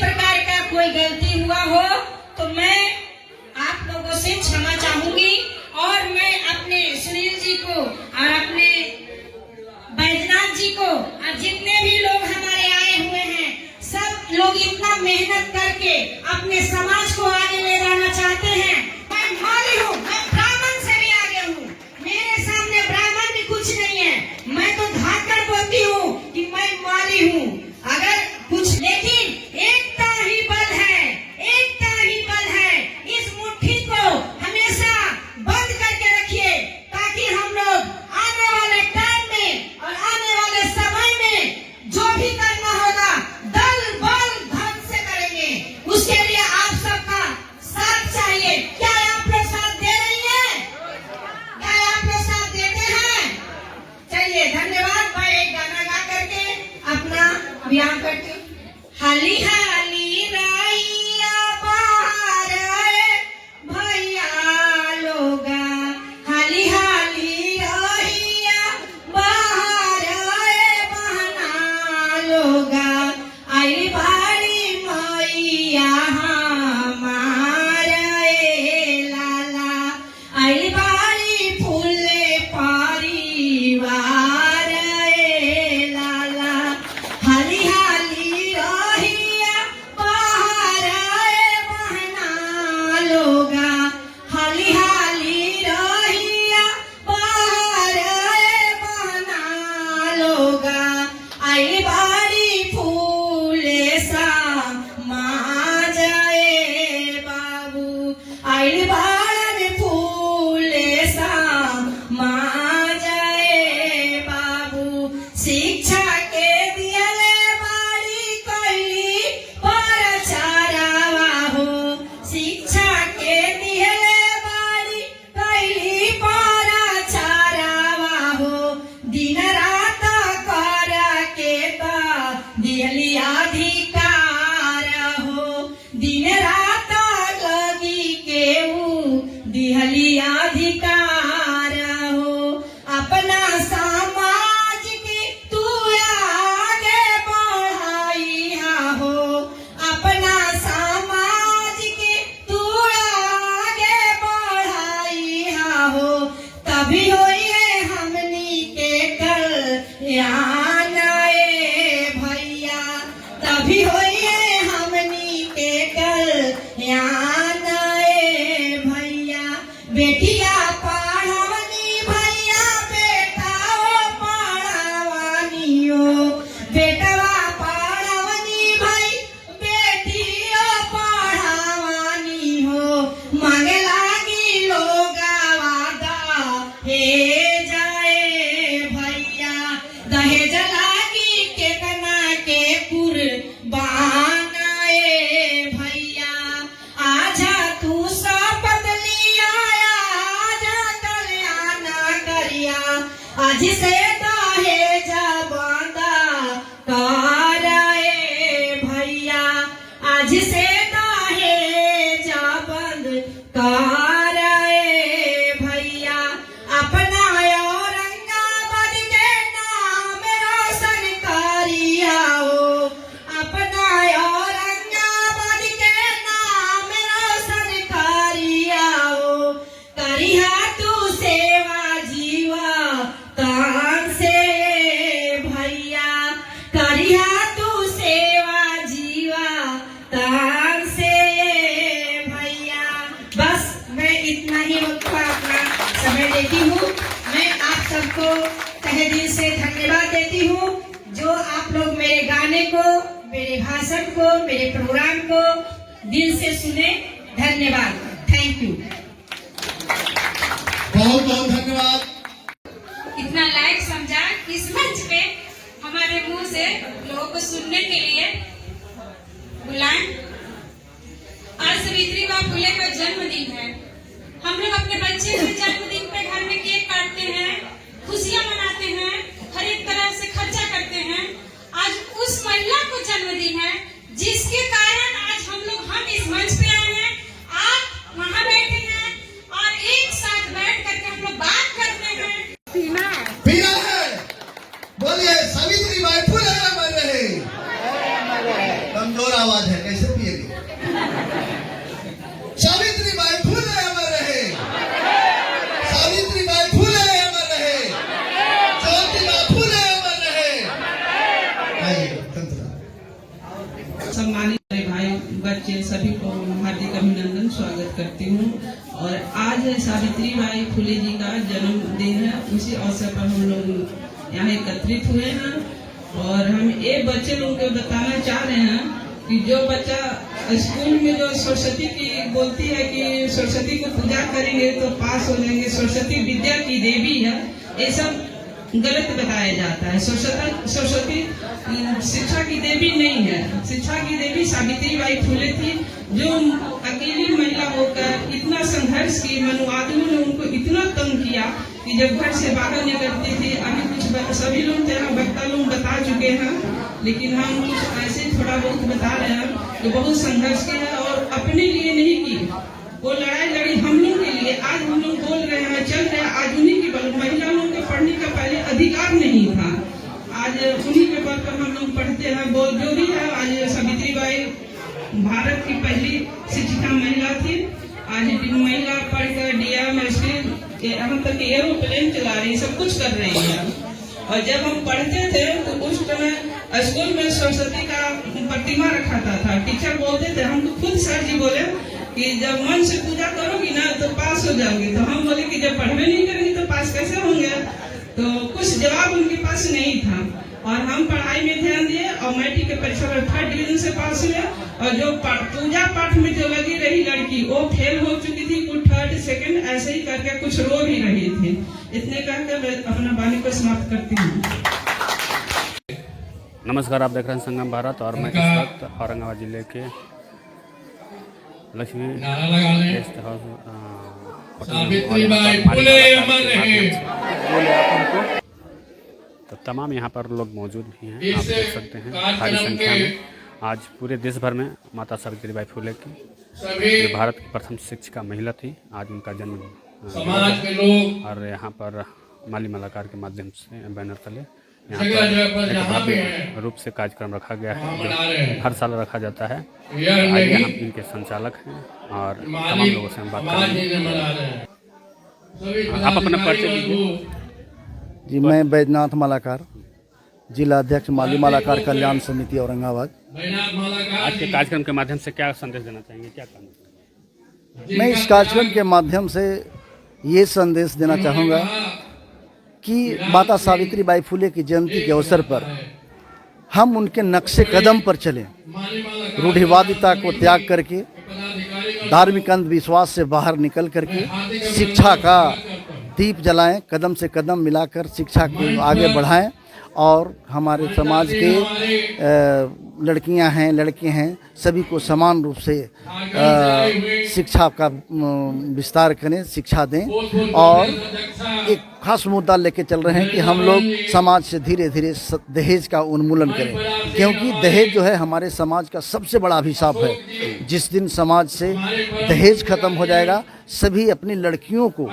प्रकार का कोई गलती हुआ हो तो मैं आप लोगों से क्षमा चाहूंगी। और मैं अपने सुनील जी को और अपने बैजनाथ जी को और जितने भी लोग हमारे आए हुए हैं, सब लोग इतना मेहनत करके अपने समाज को आगे ले जाना चाहते हैं। मैं माली हूँ, मैं ब्राह्मण से भी आगे हूँ। मेरे सामने ब्राह्मण भी कुछ नहीं है। मैं तो धाकड़ बोलती हूँ कि मैं माली हूँ। अगर कुछ, लेकिन एकता ही बल है, एकता ही बल है। इस मुट्ठी को हमेशा बंद करके रखिए ताकि हम लोग आने वाले टाइम में और आने वाले समय में जो भी करना होगा दल बल धन से करेंगे। उसके लिए आप सबका साथ चाहिए। क्या आप लोग साथ दे रही हैं? क्या आप लोग साथ देते हैं? चलिए, धन्यवाद। मैं एक गाना गा करके अपना व्यायाम करती हूँ। हाली हाली राइया बाहर भैया लोगा, हाली हाली राइया बाहर बहना लोगा, आई बाड़ी मैया हमार लाला, आई बाड़ी फूले परिवार लाला, हाली हाली रहिया बाहर बहना लोगा, हाली हाली रहिया बाहर बहना लोगा, आई बाड़ी फूले सा माँ जाए बाबू, आई बाड़न फूले सा माँ जाए बाबू, शिक्षा के दियले बाड़ी कैली परचारावा हो, शिक्षा के दियले बाड़ी कैली परचारावा हो, दिन रात कर के दियली अधिकार हो, दिन रात लगी के दिहली अधिकार हो, अपना समाज की तू आगे बढ़ाइया हो, अपना समाज की तू आगे बढ़ाइया हो, तभी होइए हमनी के कल्याण भैया, तभी होइए हमनी के कल्याण भैया, बेटिया पढ़ावनी भैया, बेटाओ पढ़ावनी हो, बेटवा पढ़ावनी भाई, बेटियो पढ़ावनी हो, मांगे लागी लोगावा दहेज भैया, दहेज लागी केतना के कुर्बान भैया, आजा तू शपथ लिया, आजा कल्याण करिया, आज से दहेज बंद कर भैया, आज से दहेज बंद कर भैया, अपना औरंगाबाद के नाम रोशन करिया हो, अपना औरंगाबाद के नाम रोशन करिया हो, करिया तू सेवा जीवा तान से भैया, करिया तू सेवा जीवा तान से भैया। बस मैं इतना ही वक्त का अपना समय देती हूँ। मैं आप सबको तहे दिल से धन्यवाद देती हूँ जो आप लोग मेरे गाने को, मेरे भाषण को, मेरे प्रोग्राम को दिल से सुने। धन्यवाद। Thank you. बहुत बहुत धन्यवाद। इतना लायक समझा इस मंच पे हमारे मुंह से लोगों को सुनने के लिए बुलाएं। आज सावित्रीबाई फुले का जन्मदिन है। हम लोग अपने बच्चे के जन्मदिन पे घर में केक काटते हैं, खुशियां मनाते हैं, हर एक तरह से खर्चा करते हैं। आज उस महिला को जन्मदिन है जिसके कारण आज हम इस मंच पे आए हैं। आप वहाँ बैठे हैं और एक साथ बैठ करके हम लोग बात करते हैं। पीना है। बोलिए सावित्रीबाई फुले अमर रहे। कमजोर आवाज आवाज है, कैसे पिएगी? सावित्रीबाई फुले अमर रहे, सावित्रीबाई फुले अमर रहे, ज्योतिबा फुले अमर रहे। आइए, सम्मानित बड़े भाई बच्चे सभी को हार्दिक अभिनंदन स्वागत करती हूँ। और आज सावित्रीबाई फुले जी का जन्मदिन है, उसी अवसर पर हम लोग यहाँ एकत्रित हुए हैं। और हम ये बच्चे लोगों को बताना चाह रहे हैं कि जो बच्चा स्कूल में जो सरस्वती की बोलती है कि सरस्वती को पूजा करेंगे तो पास हो जाएंगे, सरस्वती विद्या की देवी है, ये सब गलत बताया जाता है। सरस्वती शिक्षा की देवी नहीं है। शिक्षा की देवी सावित्रीबाई फुले थी, जो अकेली महिला होकर इतना संघर्ष की, मनुवादियों ने उनको इतना तंग किया कि जब घर से बाहर निकलती थी, अभी कुछ सभी लोग तेरा वक्ता लोग बता चुके हैं, लेकिन हम कुछ ऐसे थोड़ा बहुत बता रहे हैं कि बहुत संघर्ष किया है और अपने लिए नहीं की, वो लड़ाई लड़ी हम लोग के लिए। आज हम लोग बोल रहे हैं, चल रहे हैं, आज उन्हीं के बल, महिलाओं के पढ़ने का पहले अधिकार नहीं था, आज उन्हीं के बल पर हम लोग पढ़ते हैं। बोल जो भी है, आज सावित्रीबाई भारत की पहली शिक्षिका महिला थी। आज महिला पढ़कर डीएम यहाँ तक एरोप्लेन चला रही, सब कुछ कर रही है। और जब हम पढ़ते थे तो उस समय स्कूल में सरस्वती का प्रतिमा रखाता था। टीचर बोलते थे, हमको खुद सर जी बोले कि जब मन से पूजा करोगी ना तो पास हो जाओगे। तो हम बोले कि जब पढ़वे नहीं करेंगे तो पास कैसे होंगे? तो कुछ जवाब उनके पास नहीं था और हम पढ़ाई में ध्यान दिए और मैट्रिक के परीक्षा में 3rd डिवीजन से पास हुए। और जो पूजा पाठ में जो लगी रही लड़की, वो फेल हो चुकी थी, कुछ 3rd 2nd ऐसे ही करके कुछ रो भी रही थी। इतने कहकर मैं अपना वाणी को समाप्त करती हूँ। नमस्कार, आप देख रहे हैं संगम भारत और मैं इस वक्त औरंगाबाद जिले के लक्ष्मी गेस्ट हाउस तो तमाम यहाँ पर लोग मौजूद भी हैं। आप देख सकते हैं भारी संख्या में आज पूरे देश भर में माता सावित्रीबाई फुले की, जो भारत की प्रथम शिक्षिका महिला थी, आज उनका जन्म और यहाँ पर माली मलाकार के माध्यम से बैनर तले यहाँ पर एक भव्य रूप से कार्यक्रम रखा गया है, जो हर साल रखा जाता है। आइए हम इनके संचालक हैं और तमाम लोगों से हम बात करेंगे। आप अपना परिचय दीजिए। जी, मैं बैजनाथ मालाकार, जिला अध्यक्ष माली मालाकार कल्याण समिति औरंगाबाद। आज के कार्यक्रम के माध्यम से क्या संदेश देना चाहेंगे, क्या कहना चाहेंगे? मैं इस कार्यक्रम के माध्यम से ये संदेश देना चाहूँगा कि माता सावित्रीबाई फुले की जयंती के अवसर पर हम उनके नक्शे कदम पर चलें, रूढ़िवादिता को त्याग करके, धार्मिक अंधविश्वास से बाहर निकल करके शिक्षा का दीप जलाएं, कदम से कदम मिलाकर शिक्षा को आगे बढ़ाएं और हमारे समाज के लड़कियां हैं, लड़के हैं, सभी को समान रूप से शिक्षा का विस्तार करें, शिक्षा दें। और एक खास मुद्दा लेके चल रहे हैं कि हम लोग समाज से धीरे धीरे दहेज का उन्मूलन करें, क्योंकि दहेज जो है हमारे समाज का सबसे बड़ा अभिशाप है। जिस दिन समाज से दहेज खत्म हो जाएगा, सभी अपनी लड़कियों को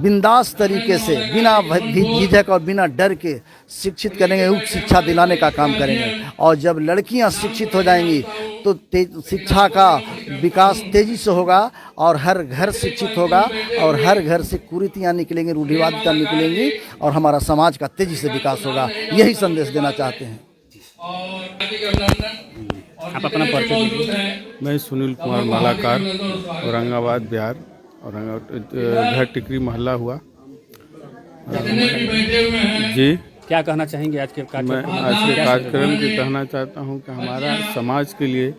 बिंदास तरीके से, बिना झिझक और बिना डर के शिक्षित करेंगे, उच्च शिक्षा दिलाने का काम करेंगे। और जब लड़कियां शिक्षित हो जाएंगी तो शिक्षा का विकास तेजी से होगा और हर घर शिक्षित होगा और हर घर से कुरीतियाँ निकलेंगी, रूढ़िवादिता निकलेंगी और हमारा समाज का तेजी से विकास होगा। यही संदेश देना चाहते हैं। आप अपना परिचय दीजिए। मैं सुनील कुमार मालाकार, औरंगाबाद बिहार। औरंगाबाद घर टिकरी मोहल्ला हुआ जी। क्या कहना चाहेंगे आज के कार्यक्रम? मैं आज के कार्यक्रम के कहना चाहता हूं कि हमारा समाज के लिए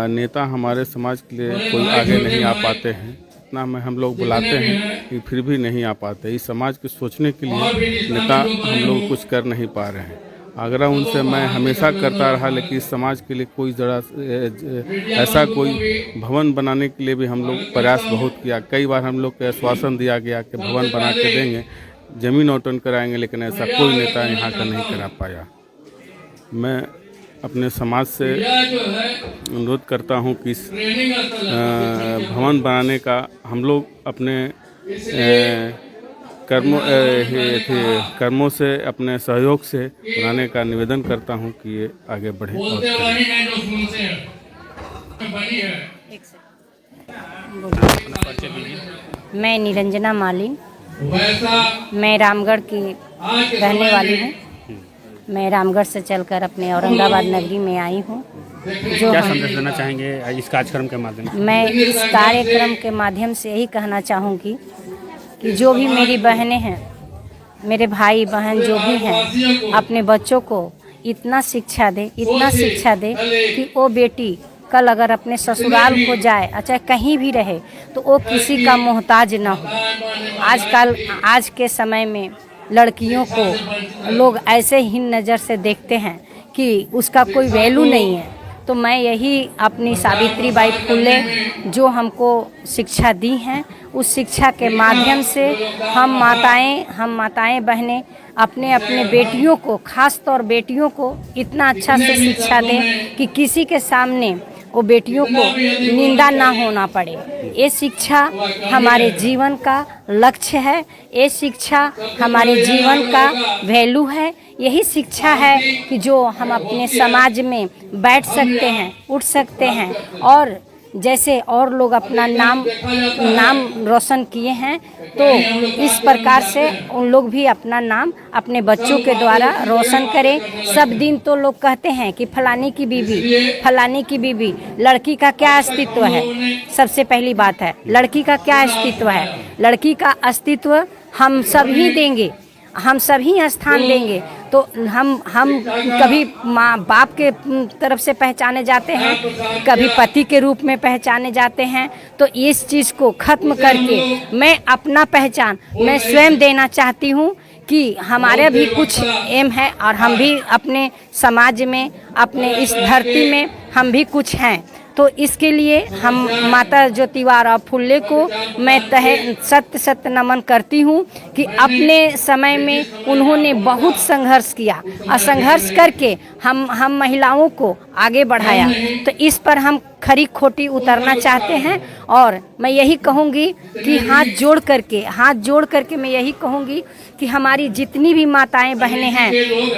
नेता हमारे समाज के लिए कोई आगे नहीं आ पाते हैं। इतना में हम लोग बुलाते हैं कि फिर भी नहीं आ पाते। इस समाज के सोचने के लिए नेता हम लोग कुछ कर नहीं पा रहे हैं। आग्रह उनसे मैं हमेशा करता रहा, लेकिन इस समाज के लिए कोई जरा ऐसा कोई भवन बनाने के लिए भी हम लोग प्रयास बहुत किया। कई बार हम लोग को आश्वासन दिया गया कि भवन बना के देंगे, ज़मीन आवंटन कराएंगे, लेकिन ऐसा कोई नेता यहाँ का नहीं करा पाया। मैं अपने समाज से अनुरोध करता हूँ कि भवन बनाने का हम लोग अपने कर्मों से अपने सहयोग से बनाने का निवेदन करता हूं कि ये आगे बढ़े और करें। मैं निरंजना मालिन, मैं रामगढ़ की रहने वाली हूँ। मैं रामगढ़ से चलकर अपने औरंगाबाद नगरी में आई हूँ। जो क्या संदेश देना चाहेंगे इस कार्यक्रम के माध्यम से? मैं इस कार्यक्रम के माध्यम से यही कहना चाहूँगी कि जो भी मेरी बहनें हैं, मेरे भाई बहन जो भी हैं, अपने बच्चों को इतना शिक्षा दे कि वो बेटी कल अगर अपने ससुराल को जाए, अच्छा कहीं भी रहे, तो वो किसी का मोहताज ना हो। आज के समय में लड़कियों को लोग ऐसे हीन नज़र से देखते हैं कि उसका कोई वैल्यू नहीं है। तो मैं यही अपनी सावित्री बाई फुले जो हमको शिक्षा दी हैं, उस शिक्षा के माध्यम से हम माताएं बहनें अपने बेटियों को, खास तौर बेटियों को इतना अच्छा से शिक्षा दें कि किसी के सामने वो बेटियों को निंदा ना होना पड़े। ये शिक्षा हमारे जीवन का लक्ष्य है, ये शिक्षा हमारे जीवन का वैल्यू है। यही शिक्षा है कि जो हम अपने समाज में बैठ सकते हैं, उठ सकते हैं और जैसे और लोग अपना नाम रोशन किए हैं, तो इस प्रकार से उन लोग भी अपना नाम अपने बच्चों के द्वारा रोशन करें। सब दिन तो लोग कहते हैं कि फलानी की बीवी, लड़की का क्या अस्तित्व है। सबसे पहली बात है, लड़की का क्या अस्तित्व है। लड़की का अस्तित्व हम सभी देंगे, हम सभी स्थान देंगे। तो हम कभी माँ बाप के तरफ से पहचाने जाते हैं, कभी पति के रूप में पहचाने जाते हैं। तो इस चीज़ को ख़त्म करके मैं अपना पहचान मैं स्वयं देना चाहती हूँ कि हमारे भी कुछ एम है और हम भी अपने समाज में, अपने इस धरती में हम भी कुछ हैं। तो इसके लिए हम माता ज्योतिबा फुले को मैं सत्य नमन करती हूँ कि अपने समय में उन्होंने बहुत संघर्ष किया और संघर्ष करके हम महिलाओं को आगे बढ़ाया। तो इस पर हम खरी खोटी उतरना चाहते हैं और मैं यही कहूँगी कि हाथ जोड़ करके मैं यही कहूँगी कि हमारी जितनी भी माताएं बहनें हैं,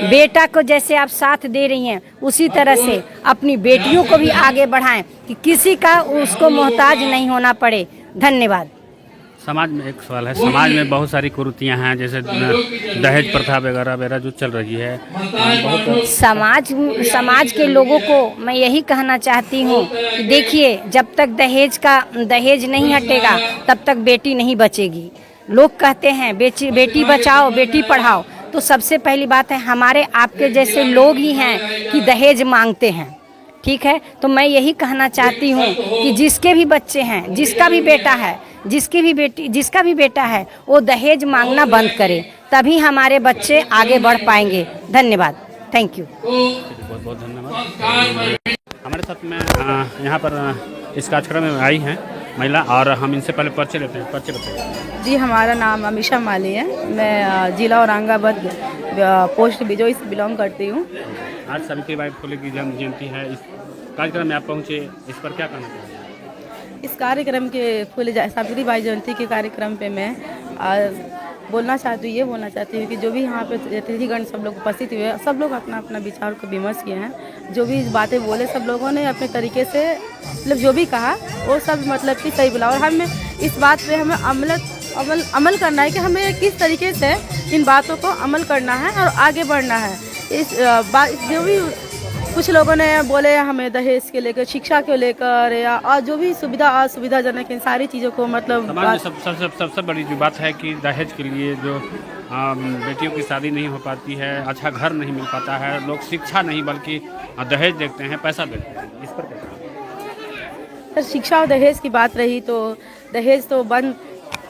बेटा को जैसे आप साथ दे रही हैं, उसी तरह से अपनी बेटियों को भी आगे बढ़ाएं कि किसी का उसको मोहताज नहीं होना पड़े। धन्यवाद। समाज में एक सवाल है, समाज में बहुत सारी कुरीतियां हैं, जैसे दहेज प्रथा वगैरह जो चल रही है। बहुत समाज के लोगों को मैं यही कहना चाहती हूँ कि देखिए, जब तक दहेज नहीं हटेगा तब तक बेटी नहीं बचेगी। लोग कहते हैं बेटी बचाओ बेटी पढ़ाओ, तो सबसे पहली बात है हमारे आपके जैसे लोग ही हैं कि दहेज मांगते हैं। ठीक है, तो मैं यही कहना चाहती हूँ कि जिसके भी बच्चे हैं, जिसका भी बेटा है, वो दहेज मांगना बंद करे, तभी हमारे बच्चे आगे बढ़ पाएंगे। धन्यवाद। Thank you. बहुत बहुत धन्यवाद। हमारे साथ में यहाँ पर इस कार्यक्रम में आई हैं महिला, और हम इनसे पहले परिचय लेते हैं। परिचय बताइए। जी, हमारा नाम अमीशा माली है। मैं जिला औरंगाबाद पोस्ट बिजोई से बिलोंग करती हूँ। आज सावित्री बाई फुले की जन्म जयंती है, इस कार्यक्रम में आप पहुँचे, इस पर क्या कहना चाहिए? इस कार्यक्रम के सावित्री बाई जयंती के कार्यक्रम पे मैं बोलना चाहती हूँ कि जो भी यहाँ पे अतिथिगण सब लोग उपस्थित हुए, सब लोग अपना अपना विचार को विमर्श किए हैं। जो भी बातें बोले, सब लोगों ने अपने तरीके से मतलब जो भी कहा वो सब मतलब कि सही बोला। और हमें इस बात पे हमें अमल करना है कि हमें किस तरीके से इन बातों को अमल करना है और आगे बढ़ना है। जो भी कुछ लोगों ने बोले हमें दहेज के लेकर, शिक्षा को लेकर, या और जो भी असुविधाजनक इन सारी चीज़ों को मतलब समाज में सबसे बड़ी जो बात है कि दहेज के लिए जो बेटियों की शादी नहीं हो पाती है, अच्छा घर नहीं मिल पाता है, लोग शिक्षा नहीं बल्कि दहेज देखते हैं, पैसा देखते हैं। इस पर क्या? सर, शिक्षा और दहेज की बात रही तो दहेज तो बंद,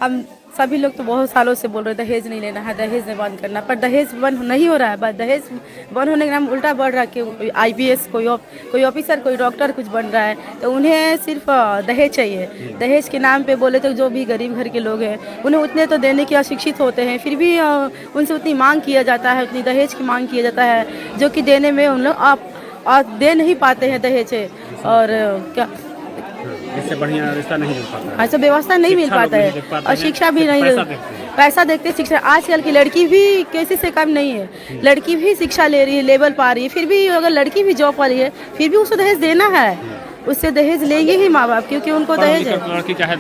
हम सभी लोग तो बहुत सालों से बोल रहे हैं दहेज नहीं लेना है, दहेज नहीं बंद करना, पर दहेज बंद नहीं हो रहा है। बस दहेज बंद होने के नाम उल्टा बढ़ रहा है कि IPS कोई ऑफिसर, कोई डॉक्टर कुछ बन रहा है, तो उन्हें सिर्फ दहेज चाहिए। दहेज के नाम पे बोले तो जो भी गरीब घर के लोग हैं उन्हें उतने तो देने के अशिक्षित होते हैं, फिर भी उनसे उतनी मांग किया जाता है, उतनी दहेज की मांग किया जाता है, जो कि देने में उन लोग आप दे नहीं पाते हैं दहेज। और क्या इससे बढ़िया रिश्ता नहीं मिल पाता, ऐसा व्यवस्था नहीं मिल पाता है और शिक्षा भी नहीं, पैसा देखते शिक्षा। आजकल की लड़की भी किसी से कम नहीं है, लड़की भी शिक्षा ले रही है, लेवल पा रही है, फिर भी अगर लड़की भी जॉब पा रही है फिर भी उसे दहेज देना है, उससे दहेज लेंगे ही माँ बाप, क्योंकि उनको दहेज है। लड़की चाहे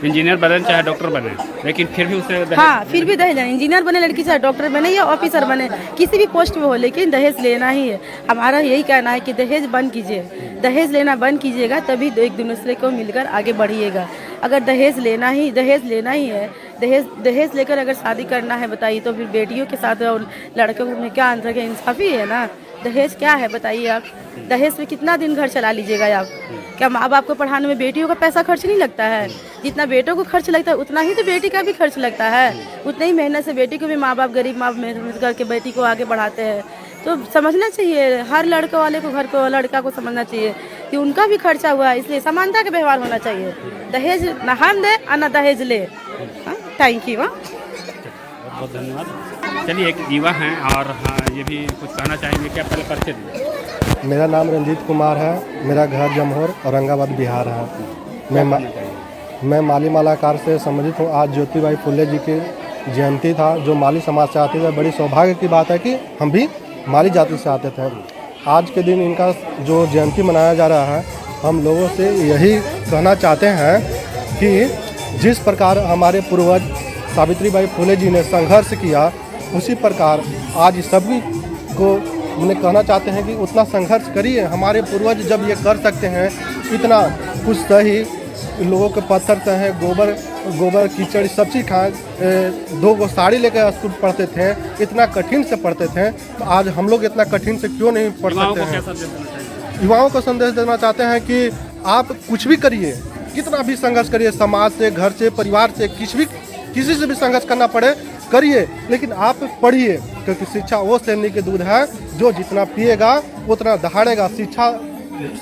इंजीनियर बने चाहे डॉक्टर बने, लेकिन फिर भी उसे हाँ फिर भी दहेज है। इंजीनियर बने लड़की चाहे डॉक्टर बने या ऑफिसर बने, किसी भी पोस्ट में हो, लेकिन दहेज लेना ही है। हमारा यही कहना है कि दहेज बंद कीजिए, दहेज लेना बंद कीजिएगा, तभी एक दूसरे को मिलकर आगे बढ़िएगा। अगर दहेज लेना ही है, दहेज लेकर अगर शादी करना है बताइए, तो फिर बेटियों के साथ और लड़कों में क्या अंतर है? इंसाफी है ना। दहेज क्या है बताइए आप? दहेज में कितना दिन घर चला लीजिएगा आप? क्या माँ बाप को पढ़ाने में बेटियों का पैसा खर्च नहीं लगता है? जितना बेटों को खर्च लगता है उतना ही तो बेटी का भी खर्च लगता है। उतनी ही मेहनत से बेटी को भी माँ बाप, गरीब माँ मेहनत करके बेटी को आगे बढ़ाते हैं। तो समझना चाहिए, हर लड़के वाले को, घर को लड़का को समझना चाहिए कि उनका भी खर्चा हुआ है, इसलिए समानता का व्यवहार होना चाहिए। दहेज न हम दे और न दहेज ले। Thank you. बहुत धन्यवाद। चलिए, एक युवा हैं और ये भी कुछ कहना चाहेंगे, क्या पहले परिचय दीजिए। मेरा नाम रंजीत कुमार है, मेरा घर जमहोर औरंगाबाद बिहार है। मैं माली मालाकार से संबंधित हूँ। आज ज्योतिबाई फुले जी की जयंती था, जो माली समाज से आते थे। बड़ी सौभाग्य की बात है कि हम भी माली जाति से आते थे। आज के दिन इनका जो जयंती मनाया जा रहा है, हम लोगों से यही कहना चाहते हैं कि जिस प्रकार हमारे पूर्वज सावित्रीबाई फुले जी ने संघर्ष किया, उसी प्रकार आज सभी को उन्हें कहना चाहते हैं कि उतना संघर्ष करिए। हमारे पूर्वज जब ये कर सकते हैं, इतना कुछ सही, लोगों के पत्थर सहे, गोबर कीचड़ सब चीज़ खाए, 2 गो साड़ी लेकर स्कूल पढ़ते थे, इतना कठिन से पढ़ते थे। तो आज हम लोग इतना कठिन से क्यों नहीं पढ़ सकते हैं? युवाओं को संदेश देना चाहते हैं कि आप कुछ भी करिए, कितना भी संघर्ष करिए, समाज से, घर से, परिवार से, किसी से भी संघर्ष करना पड़े करिए, लेकिन आप पढ़िए, क्योंकि शिक्षा वो शेरनी के दूध है जो जितना पिएगा उतना दहाड़ेगा। शिक्षा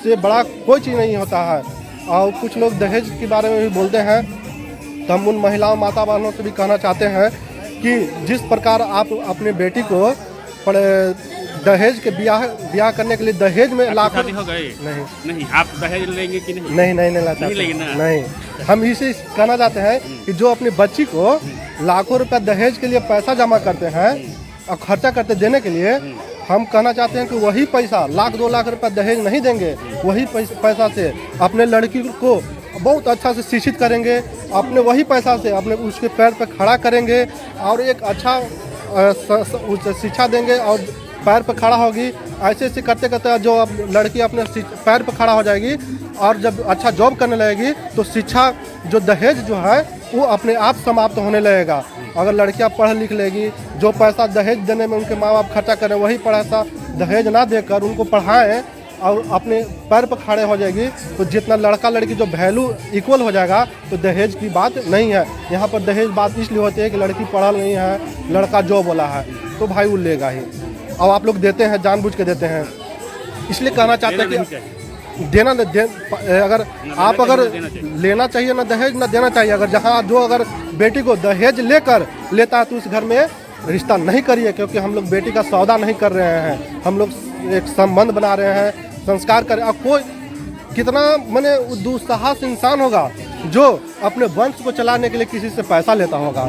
से बड़ा कोई चीज़ नहीं होता है। और कुछ लोग दहेज के बारे में भी बोलते हैं, तो हम उन महिलाओं माता बहनों से भी कहना चाहते हैं कि जिस प्रकार आप अपने बेटी को दहेज के ब्याह करने के लिए दहेज में लाख हो गए नहीं आप दहेज लेंगे कि नहीं? नहीं। हम इसे कहना चाहते हैं कि जो अपनी बच्ची को लाखों रुपए दहेज के लिए पैसा जमा करते हैं और खर्चा करते देने के लिए, हम कहना चाहते हैं कि वही पैसा, 1-2 लाख रुपए दहेज नहीं देंगे, वही पैसा से अपने लड़की को बहुत अच्छा से शिक्षित करेंगे, अपने वही पैसा से अपने उसके पैर पर खड़ा करेंगे और एक अच्छा शिक्षा देंगे और पैर पर खड़ा होगी। ऐसे करते करते जो अब लड़की अपने पैर पर खड़ा हो जाएगी और जब अच्छा जॉब करने लगेगी, तो शिक्षा जो दहेज जो है वो अपने आप समाप्त होने लगेगा। अगर लड़कियां पढ़ लिख लेगी, जो पैसा दहेज देने में उनके माँ बाप खर्चा करें, वही पैसा दहेज ना देकर उनको पढ़ाएं और अपने पैर पर खड़े हो जाएगी, तो जितना लड़का लड़की जो वैल्यू इक्वल हो जाएगा, तो दहेज की बात नहीं है। यहाँ पर दहेज बात इसलिए होती है कि लड़की पढ़ा नहीं है, लड़का जॉब वाला है, तो भाई वो लेगा ही। और आप लोग देते हैं, जानबूझ के देते हैं। इसलिए कहना चाहते हैं कि देना अगर आप अगर लेना चाहिए ना दहेज, ना देना चाहिए। अगर जहाँ जो अगर बेटी को दहेज लेता है तो उस घर में रिश्ता नहीं करिए, क्योंकि हम लोग बेटी का सौदा नहीं कर रहे हैं, हम लोग एक संबंध बना रहे हैं, संस्कार कर। अब कोई कितना माने दुस्साहस इंसान होगा जो अपने वंश को चलाने के लिए किसी से पैसा लेता होगा।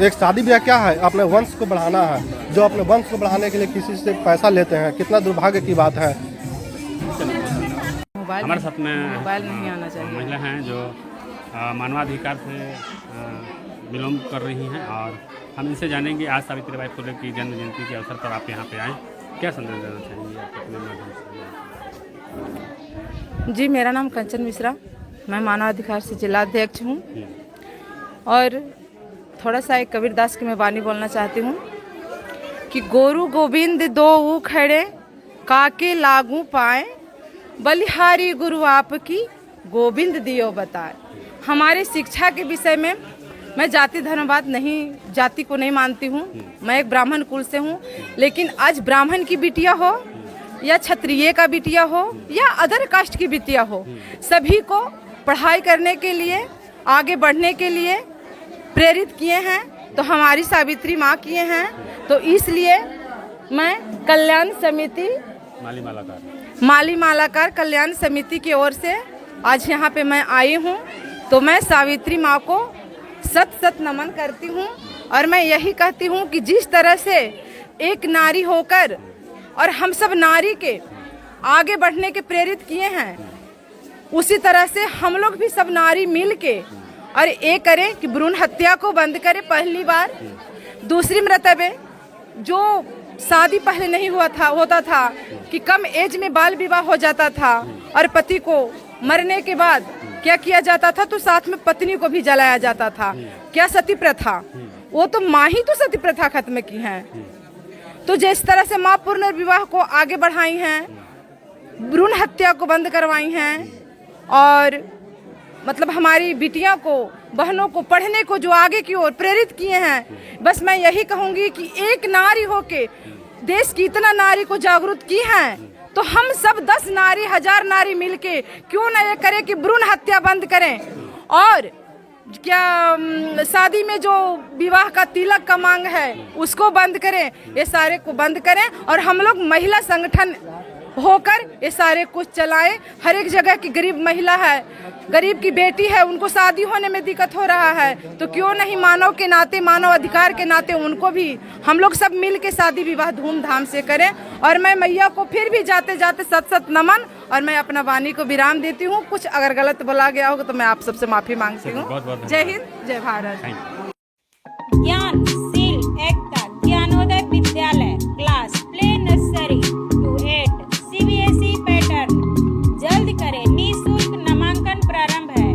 एक शादी ब्याह क्या है? अपने वंश को बढ़ाना है। जो अपने वंश को बढ़ाने के लिए किसी से पैसा लेते हैं, कितना दुर्भाग्य की बात है। हमारे साथ में मोबाइल नहीं आना चाहिए महिला हैं जो मानवाधिकार से बिलोंग कर रही हैं, और हम इनसे जानेंगे आज सावित्रीबाई फुले की जन्म जयंती के अवसर पर आप यहाँ पे आए, क्या संदेश देना चाहेंगे आप अपने माध्यम से? जी, मेरा नाम कंचन मिश्रा, मैं मानवाधिकार से जिला अध्यक्ष हूँ। और थोड़ा सा एक कबीरदास की मैं वाणी बोलना चाहती हूँ कि गुरु गोविंद दो खड़े काके लागू पाए, बलिहारी गुरु आपकी गोविंद दियो बताए। हमारे शिक्षा के विषय में मैं जाति धर्मवाद नहीं, जाति को नहीं मानती हूँ। मैं एक ब्राह्मण कुल से हूँ, लेकिन आज ब्राह्मण की बिटिया हो या क्षत्रिय का बिटिया हो या अदर कास्ट की बिटिया हो, सभी को पढ़ाई करने के लिए, आगे बढ़ने के लिए प्रेरित किए हैं, तो हमारी सावित्री माँ किए हैं। तो इसलिए मैं कल्याण समिति माली मालाकार कल्याण समिति की ओर से आज यहाँ पे मैं आई हूँ, तो मैं सावित्री माँ को सत सत नमन करती हूँ। और मैं यही कहती हूँ कि जिस तरह से एक नारी होकर और हम सब नारी के आगे बढ़ने के प्रेरित किए हैं, उसी तरह से हम लोग भी सब नारी मिल के और ये करें कि भ्रूण हत्या को बंद करें पहली बार। दूसरी मर्तबे जो शादी पहले नहीं होता था कि कम एज में बाल विवाह हो जाता था और पति को मरने के बाद क्या किया जाता था, तो साथ में पत्नी को भी जलाया जाता था। क्या सती प्रथा, वो तो माँ ही तो सती प्रथा खत्म की है। तो जिस तरह से माँ पुनर्विवाह को आगे बढ़ाई हैं, भ्रूण हत्या को बंद करवाई हैं और मतलब हमारी बिटिया को, बहनों को पढ़ने को जो आगे की ओर प्रेरित किए हैं, बस मैं यही कहूँगी कि एक नारी होके देश की इतना नारी को जागरूक की हैं, तो हम सब 10 नारी 1000 नारी मिलके क्यों न ये करें कि भ्रूण हत्या बंद करें। और क्या शादी में जो विवाह का तिलक का मांग है उसको बंद करें, ये सारे को बंद करें। और हम लोग महिला संगठन होकर ये सारे कुछ चलाएं। हर एक जगह की गरीब महिला है, गरीब की बेटी है, उनको शादी होने में दिक्कत हो रहा है, तो क्यों नहीं मानव के नाते, मानव अधिकार के नाते उनको भी हम लोग सब मिल के शादी विवाह धूमधाम से करें। और मैं मैया को फिर भी जाते जाते सत सत नमन, और मैं अपना वाणी को विराम देती हूँ। कुछ अगर गलत बोला गया होगा तो मैं आप सबसे माफी मांगती हूँ। जय हिंद, जय Bharat. ज्ञानशील Ekta Gyanoday Vidyalaya class play nursery to 8 CBSE pattern जल्द करें, निःशुल्क नामांकन प्रारंभ है।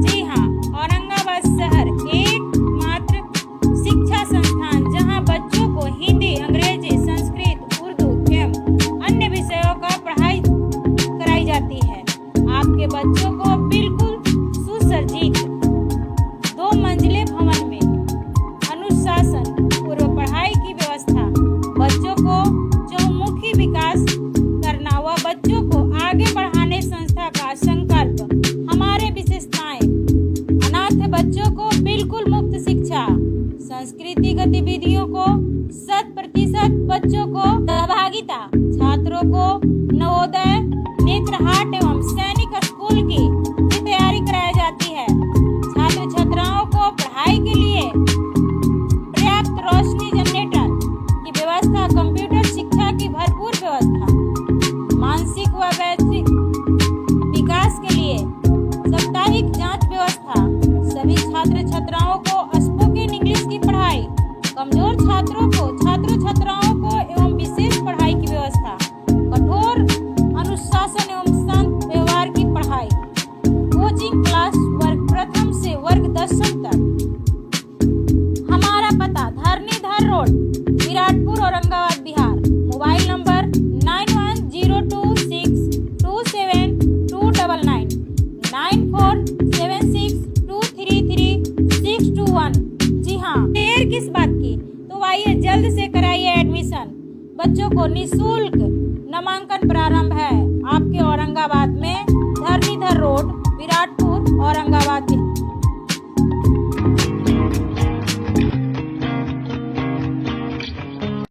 जी हाँ, औरंगाबाद शहर एकमात्र शिक्षा संस्थान जहां बच्चों को हिंदी, अंग्रेजी, संस्कृत, उर्दू एवं अन्य विषयों का पढ़ाई कराई जाती है। आपके बच्चों को बिल्कुल सुसज्जित 2 मंजिले भवन में अनुशासन पूर्व पढ़ाई की व्यवस्था, बच्चों को चहुमुखी विकास करना व बच्चों को आगे बढ़ाने संस्था का संकल्प। हमारे विशेषताएं: अनाथ बच्चों को बिल्कुल मुफ्त शिक्षा, संस्कृति गतिविधियों को 100% बच्चों को सहभागिता, छात्रों को नवोदय, नेत्रहाट एवं सैनिक स्कूल की तैयारी कराई जाती है। छात्र छात्राओं को पढ़ाई के लिए पर्याप्त रोशनी जनरेटर की व्यवस्था, कंप्यूटर शिक्षा की भरपूर व्यवस्था, मानसिक व वैश्विक विकास के लिए साप्ताहिक जांच व्यवस्था, सभी छात्र छात्राओं को स्पोकन इंग्लिश की पढ़ाई, कमजोर छात्रों छात्राओं को एवं विशेष पढ़ाई की व्यवस्था, कठोर अनुशासन एवं शांत व्यवहार की पढ़ाई, कोचिंग क्लास वर्ग प्रथम से वर्ग 10वीं तक। हमारा पता Dharnidhar road, Viratpur, Aurangabad, Bihar. Mobile number 9102627299 9476233621। जी हाँ, देर किस बात की, तो आइए जल्द से कराइए एडमिशन। बच्चों को निःशुल्क नामांकन प्रारंभ है आपके औरंगाबाद